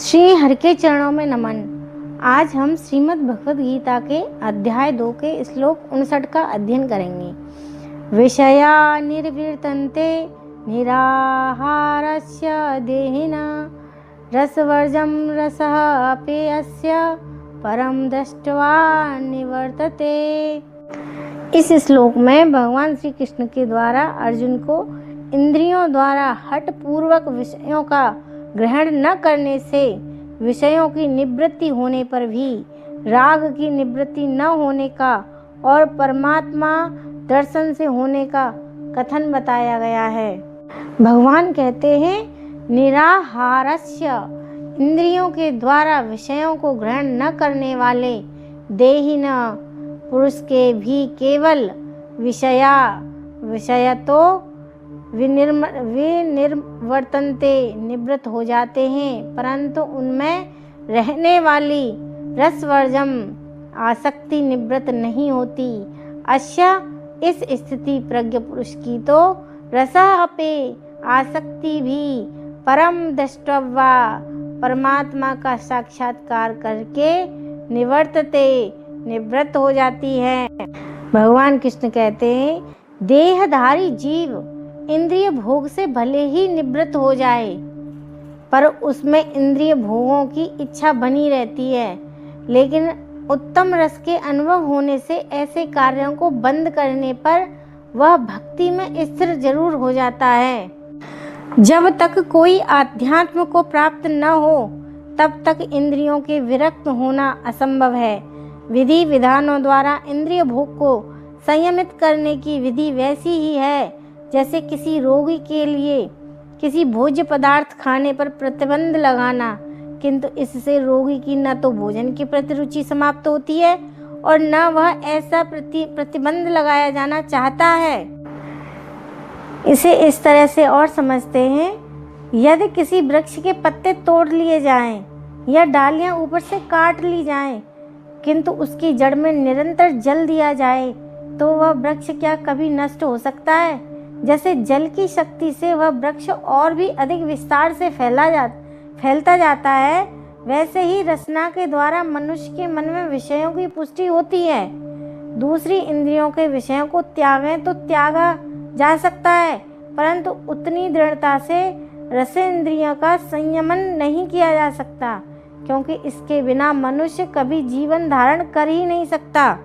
श्री हरि के चरणों में नमन। आज हम श्रीमद् भगवद गीता के अध्याय 2 के श्लोक 59 का अध्ययन करेंगे। विषया निर्वर्तन्ते निराहारस्य देहिना रसवर्जं रसः अपेयस्य परम दृष्ट्वा निवर्तते। इस श्लोक में भगवान श्री कृष्ण के द्वारा अर्जुन को इंद्रियों द्वारा हठ पूर्वक विषयों का ग्रहण न करने से विषयों की निवृत्ति होने पर भी राग की निवृत्ति न होने का और परमात्मा दर्शन से होने का कथन बताया गया है। भगवान कहते हैं, निराहारस्य, इंद्रियों के द्वारा विषयों को ग्रहण न करने वाले देहिन पुरुष के भी केवल विषय तो विनिर्वर्तन्ते, निवृत्त हो जाते हैं, परंतु उनमें रहने वाली रसवर्जम आसक्ति निवृत्त नहीं होती। अश्य, इस स्थिति प्रज्ञ पुरुष की तो रसापे, आसक्ति भी परम दृष्टव्या, परमात्मा का साक्षात्कार करके निवर्तते, निवृत्त हो जाती है। भगवान कृष्ण कहते हैं, देहधारी जीव इंद्रिय भोग से भले ही निवृत्त हो जाए, पर उसमें इंद्रिय भोगों की इच्छा बनी रहती है। लेकिन उत्तम रस के अनुभव होने से ऐसे कार्यों को बंद करने पर वह भक्ति में स्थिर जरूर हो जाता है। जब तक कोई आध्यात्म को प्राप्त न हो तब तक इंद्रियों के विरक्त होना असंभव है। विधि विधानों द्वारा इंद्रिय भोग को संयमित करने की विधि वैसी ही है जैसे किसी रोगी के लिए किसी भोज्य पदार्थ खाने पर प्रतिबंध लगाना, किंतु इससे रोगी की न तो भोजन की प्रति रुचि समाप्त होती है और न वह ऐसा प्रतिबंध लगाया जाना चाहता है। इसे इस तरह से और समझते हैं, यदि किसी वृक्ष के पत्ते तोड़ लिए जाएं या डालियां ऊपर से काट ली जाएं, किंतु उसकी जड़ में निरंतर जल दिया जाए तो वह वृक्ष क्या कभी नष्ट हो सकता है? जैसे जल की शक्ति से वह वृक्ष और भी अधिक विस्तार से फैलता जाता है, वैसे ही रसना के द्वारा मनुष्य के मन में विषयों की पुष्टि होती है। दूसरी इंद्रियों के विषयों को त्यागें तो त्यागा जा सकता है, परंतु उतनी दृढ़ता से रसेंद्रियों का संयमन नहीं किया जा सकता, क्योंकि इसके बिना मनुष्य कभी जीवन धारण कर ही नहीं सकता।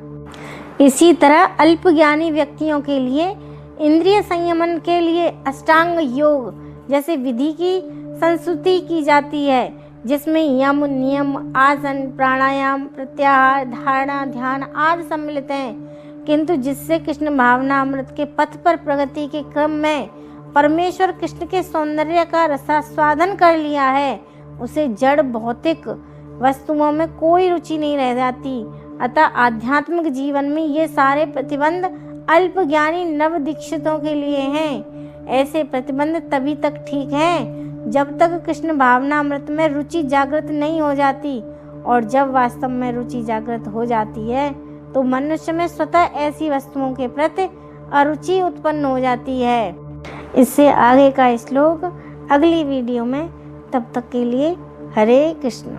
इसी तरह अल्पज्ञानी व्यक्तियों के लिए इंद्रिय संयमन के लिए अष्टांग योग जैसे विधि की संस्तुति की जाती है, जिसमें यम, नियम, आसन, प्राणायाम, प्रत्याहार, धारणा, ध्यान आदि सम्मिलित हैं, किंतु जिससे कृष्ण भावनामृत के पथ पर प्रगति के क्रम में परमेश्वर कृष्ण के सौंदर्य का रसास्वादन कर लिया है, उसे जड़ भौतिक वस्तुओं में कोई रुचि नहीं रह जाती। अतः आध्यात्मिक जीवन में ये सारे प्रतिबंध अल्पज्ञानी नव दीक्षितों के लिए हैं। ऐसे प्रतिबंध तभी तक ठीक हैं जब तक कृष्ण भावनामृत में रुचि जागृत नहीं हो जाती, और जब वास्तव में रुचि जागृत हो जाती है तो मनुष्य में स्वतः ऐसी वस्तुओं के प्रति अरुचि उत्पन्न हो जाती है। इससे आगे का श्लोक अगली वीडियो में। तब तक के लिए हरे कृष्ण।